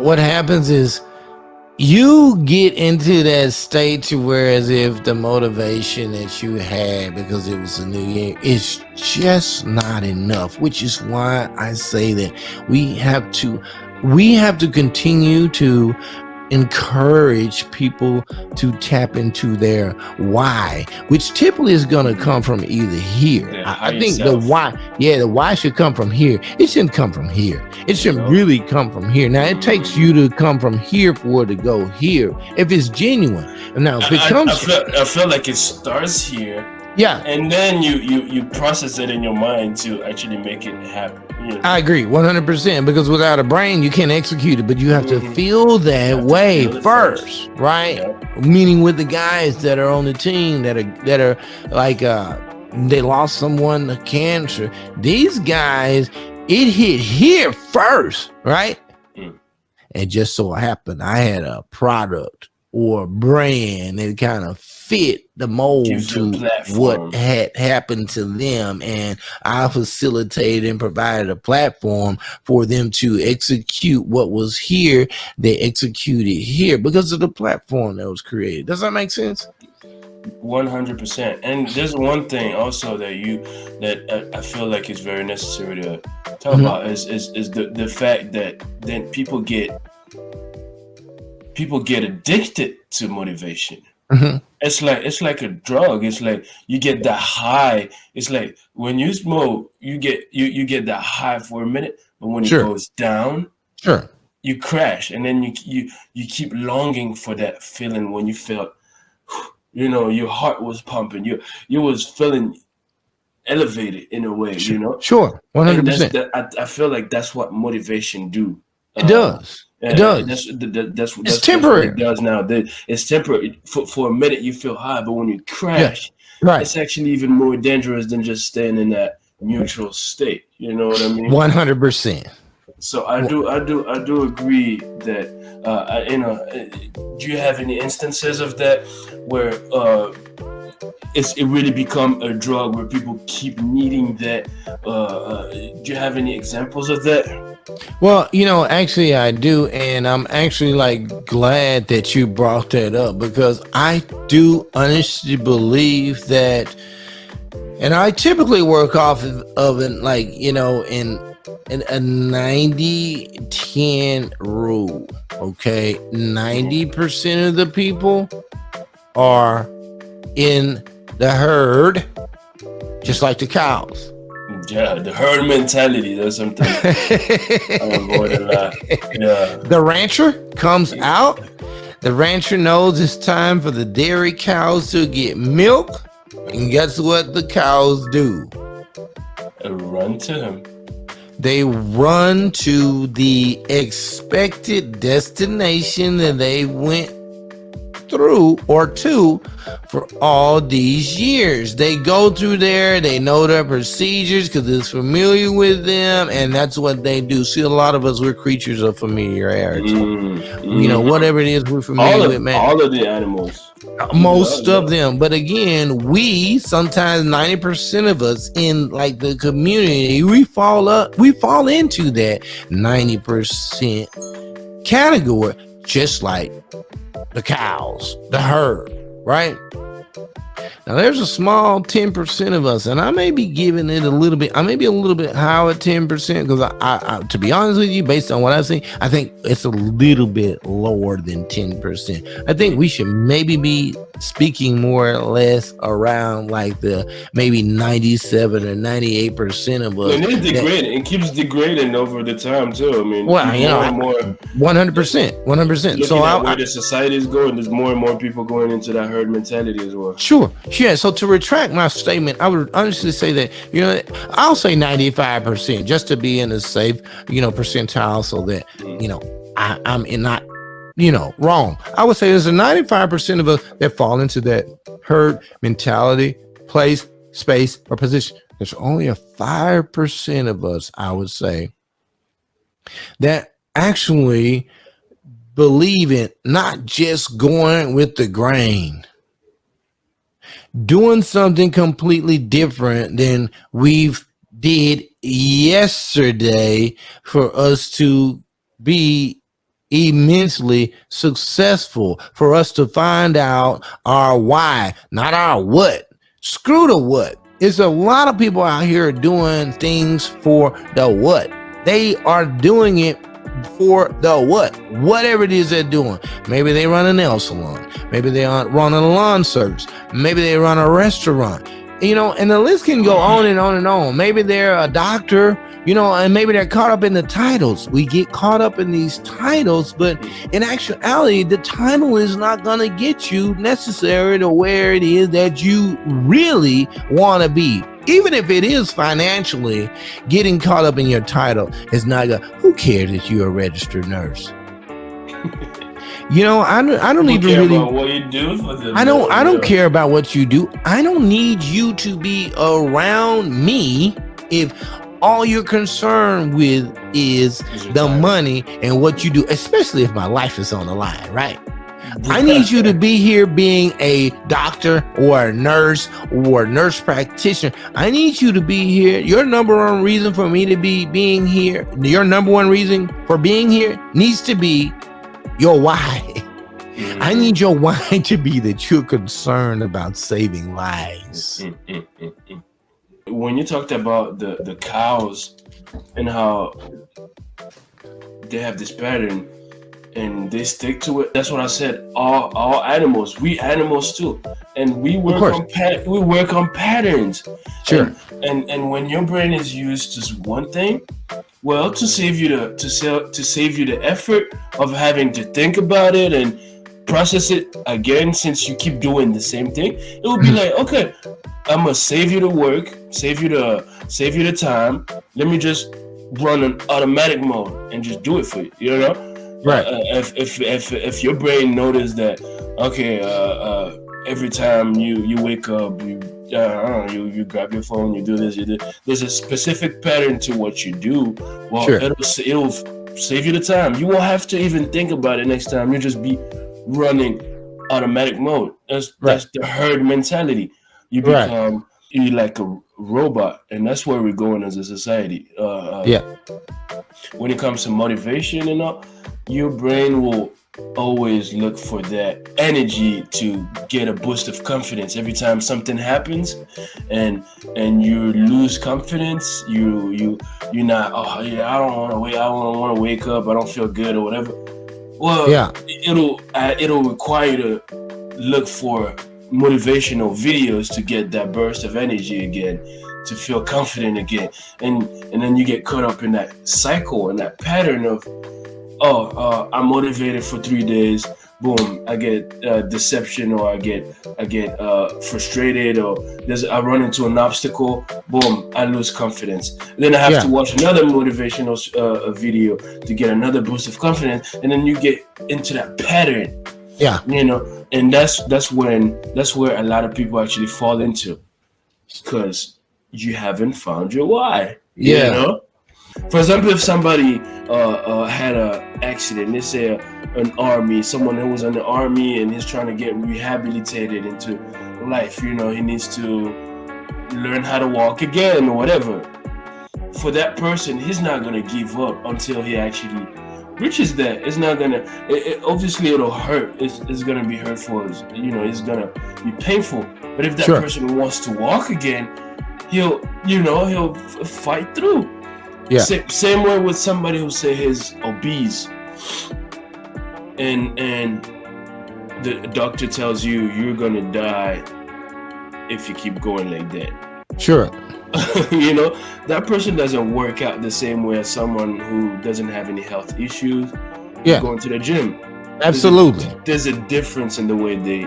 what happens is you get into that state to where as if the motivation that you had because it was a new year is just not enough, which is why I say that we have to continue to encourage people to tap into their why, which typically is going to come from either here. I think the why should come from here. It shouldn't come from here. It shouldn't really come from here. Now it takes you to come from here for it to go here if it's genuine. Now if it comes, I feel like it starts here. Yeah, and then you process it in your mind to actually make it happen. I agree 100% because without a brain you can't execute it, but you have to feel that way first, right? Meaning with the guys that are on the team that are like they lost someone to cancer. These guys, it hit here first, right? And just so happened I had a product or a brand that kind of fit the mold to what had happened to them, and I facilitated and provided a platform for them to execute what was here. They executed here because of the platform that was created. Does that make sense? 100%. And there's one thing also that I feel like is very necessary to talk about is the fact that then people get addicted to motivation. It's like a drug. It's like you get that high. It's like when you smoke, you get that high for a minute, but when it goes down, you crash, and then you keep longing for that feeling when you felt, your heart was pumping, you was feeling elevated in a way, 100%. I feel like that's what motivation do. It does. It does. That's temporary. What it does now. It's temporary. For a minute you feel high, but when you crash, it's actually even more dangerous than just staying in that neutral state. You know what I mean? 100%. So I do agree that do you have any instances of that where it really become a drug where people keep needing that? Do you have any examples of that? Well, actually I do, and I'm actually glad that you brought that up because I do honestly believe that, and I typically work off of in a 90-10 rule. Okay, 90% of the people are in the herd, just like the cows. Yeah, the herd mentality. That's something I avoid a lot. Yeah. The rancher comes out. The rancher knows it's time for the dairy cows to get milk. And guess what the cows do? They run to him. They run to the expected destination that they went through or to for all these years. They go through there, they know their procedures because it's familiar with them, and that's what they do. See, a lot of us, we're creatures of familiarity. Whatever it is we're familiar with, man. All of the animals. Most of them. But again, we sometimes 90% of us in the community, we fall into that 90% category, just like the cows, the herd, right? Now there's a small 10% of us, and I may be giving it a little bit, I may be a little bit higher at 10% because I to be honest with you, based on what I've seen, I think it's a little bit lower than 10%. I think we should maybe be speaking more or less around the maybe 97 or 98% of us. And it's degrading. It keeps degrading over the time too. I mean, more 100%. So where the society is going, there's more and more people going into that herd mentality as well. Sure. Yeah. So to retract my statement, I would honestly say that, I'll say 95% just to be in a safe, percentile so that, I'm not, wrong. I would say there's a 95% of us that fall into that herd mentality, place, space, or position. There's only a 5% of us, I would say, that actually believe in not just going with the grain, doing something completely different than we've did yesterday for us to be immensely successful, for us to find out our why, not our what. Screw the what. It's a lot of people out here doing things for the what. They are doing it for the what, whatever it is they're doing. Maybe they run a nail salon, maybe they run a lawn service, maybe they run a restaurant, and the list can go on and on and on. Maybe they're a doctor, and maybe they're caught up in the titles. We get caught up in these titles, but in actuality, the title is not going to get you necessarily to where it is that you really want to be. Even if it is financially, getting caught up in your title is not going. Who cares if you're a registered nurse? I don't even really about what you do for them. I don't care about what you do. I don't need you to be around me if all you're concerned with is the money and what you do, especially if my life is on the line, right? I need you to be here being a doctor or a nurse practitioner. I need you to be here. Your number one reason for me to be being here, your number one reason for being here needs to be your why. I need your why to be that you're concerned about saving lives. When you talked about the cows and how they have this pattern and they stick to it, that's what I said. All animals, we animals too, and we work on patterns. Sure. And when your brain is used to one thing, well, to save you the effort of having to think about it and process it again, since you keep doing the same thing, it will be like, okay, I'm gonna save you the work, save you the time. Let me just run an automatic mode and just do it for you. Right. If your brain notices that, okay, every time you wake up, you grab your phone, you do this, there's a specific pattern to what you do. Well, sure. It'll save you the time. You won't have to even think about it next time. You'll just be running automatic mode. That's the herd mentality. You become you like a robot, and that's where we're going as a society. When it comes to motivation and all, your brain will always look for that energy to get a boost of confidence every time something happens, and you lose confidence. You're not. Oh yeah, I don't want to wake up. I don't feel good or whatever. Well, it'll require you to look for motivational videos to get that burst of energy again, to feel confident again, and then you get caught up in that cycle and that pattern of, I'm motivated for 3 days, boom, I get deception, or I get frustrated, or I run into an obstacle, boom, I lose confidence. Then I have to watch another motivational video to get another boost of confidence, and then you get into that pattern. Yeah, and that's where a lot of people actually fall into, because you haven't found your why. For example, if somebody had an accident, let's say someone who was in the army and he's trying to get rehabilitated into life, he needs to learn how to walk again or whatever. For that person, he's not gonna give up until he actually reaches that. It's not gonna. Obviously, it'll hurt. It's gonna be hurtful. It's gonna be painful. But if that person wants to walk again, he'll fight through. Yeah. Same way with somebody who say is obese, and the doctor tells you you're gonna die if you keep going like that. Sure. That person doesn't work out the same way as someone who doesn't have any health issues. Going to the gym. Absolutely. There's a difference in the way they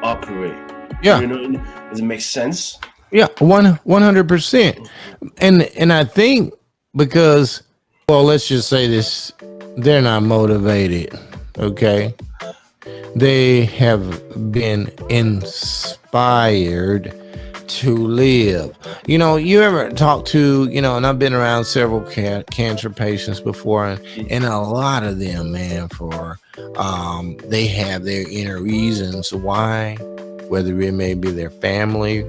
operate. Yeah. Does it make sense? Yeah, 100%. And I think because, well, let's just say this, they're not motivated, okay? They have been inspired to live. You ever talk to, and I've been around several cancer patients before, and a lot of them, man, they have their inner reasons why, whether it may be their family,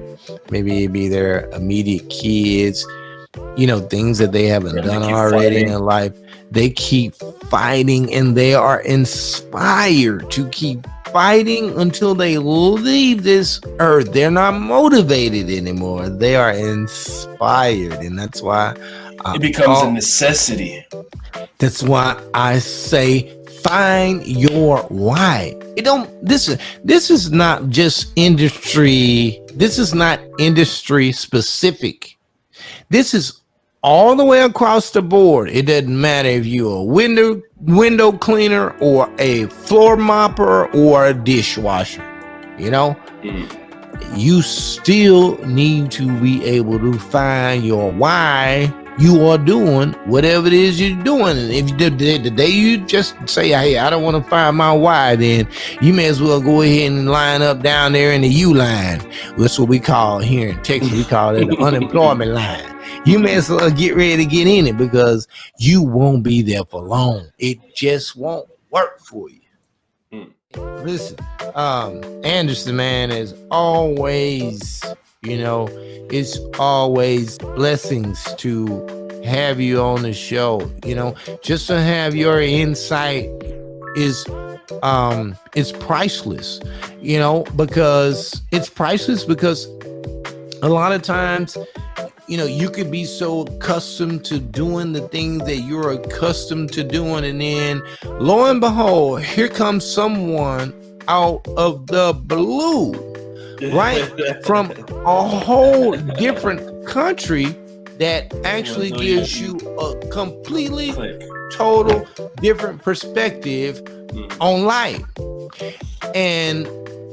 maybe it be their immediate kids. things that they haven't done already fighting in life. They keep fighting, and they are inspired to keep fighting until they leave this earth. They're not motivated anymore. They are inspired, and that's why it becomes a necessity. That's why I say find your why. This is not just industry. This is not industry specific. This is all the way across the board. It doesn't matter if you're a window cleaner or a floor mopper or a dishwasher. You still need to be able to find your why you are doing whatever it is you're doing. And if the day you just say, hey, I don't want to find my why, then you may as well go ahead and line up down there in the U line. That's what we call here in Texas. We call it the unemployment line. You may as well get ready to get in it, because you won't be there for long. It just won't work for you. Listen, Anderson, man, is always, it's always blessings to have you on the show. Just to have your insight is it's priceless, because it's priceless, because a lot of times, you could be so accustomed to doing the things that you're accustomed to doing, and then lo and behold, here comes someone out of the blue, right, from a whole different country that actually gives you a completely total different perspective on life. And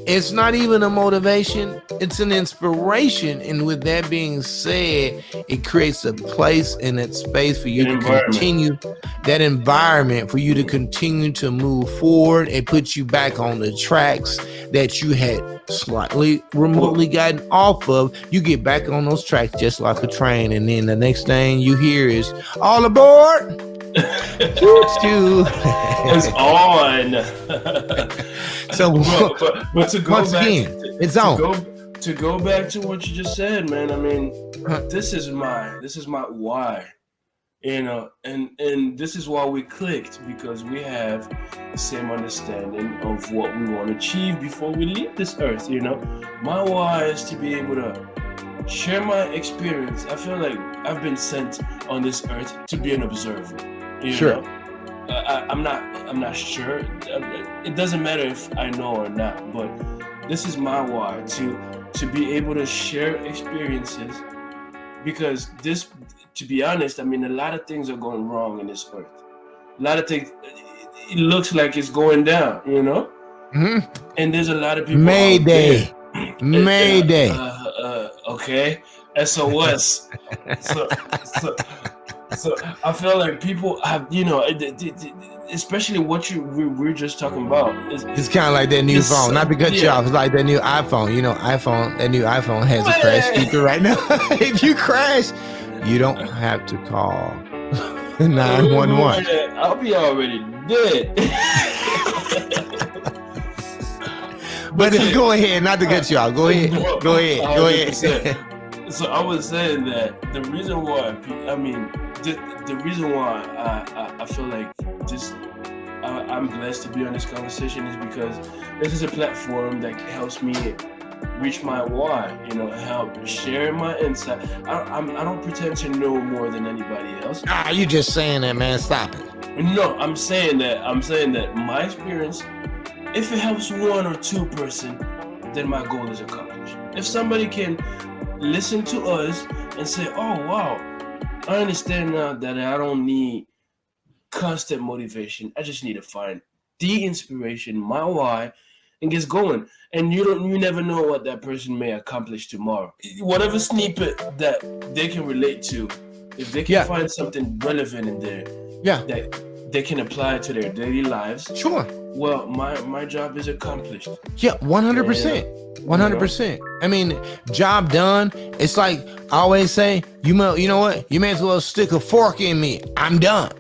it's not even a motivation, it's an inspiration. And with that being said, it creates a place in that space for you to continue, that environment for you to continue to move forward and put you back on the tracks that you had slightly remotely gotten off of. You get back on those tracks just like a train, and then the next thing you hear is all aboard. It's on. So, but to go once back, again, it's on. To go back to what you just said, man. I mean, this is my why, and this is why we clicked, because we have the same understanding of what we want to achieve before we leave this earth. My why is to be able to share my experience. I feel like I've been sent on this earth to be an observer. Sure. I'm not sure. It doesn't matter if I know or not, but this is my why, to be able to share experiences, because this, to be honest, I mean, a lot of things are going wrong in this earth. A lot of things, it looks like it's going down, Mm-hmm. And there's a lot of people. Mayday. Mayday. Okay. SOS. So I feel like people have, especially what we're just talking about. It's kind of like that new phone. Not to cut you off. It's like that new iPhone. That new iPhone has a crash feature right now. If you crash, you don't have to call 911. I'll be already dead. But go ahead. Not to cut you off. Go ahead. Go ahead. So I was saying that the reason why, the reason why I feel like I'm blessed to be on this conversation is because this is a platform that helps me reach my why, help share my insight. I don't pretend to know more than anybody else. You just saying that, man. Stop it. No, I'm saying that my experience, if it helps one or two person, then my goal is accomplished. If somebody can listen to us and say, oh wow, I understand now that I don't need constant motivation. I just need to find the inspiration, my why, and get going. And you never know what that person may accomplish tomorrow. Whatever snippet that they can relate to, if they can find something relevant in there, that they can apply to their daily lives. Sure. Well, my job is accomplished. Yeah, 100%. 100%. I mean, job done. It's like I always say, you know what? You may as well stick a fork in me. I'm done.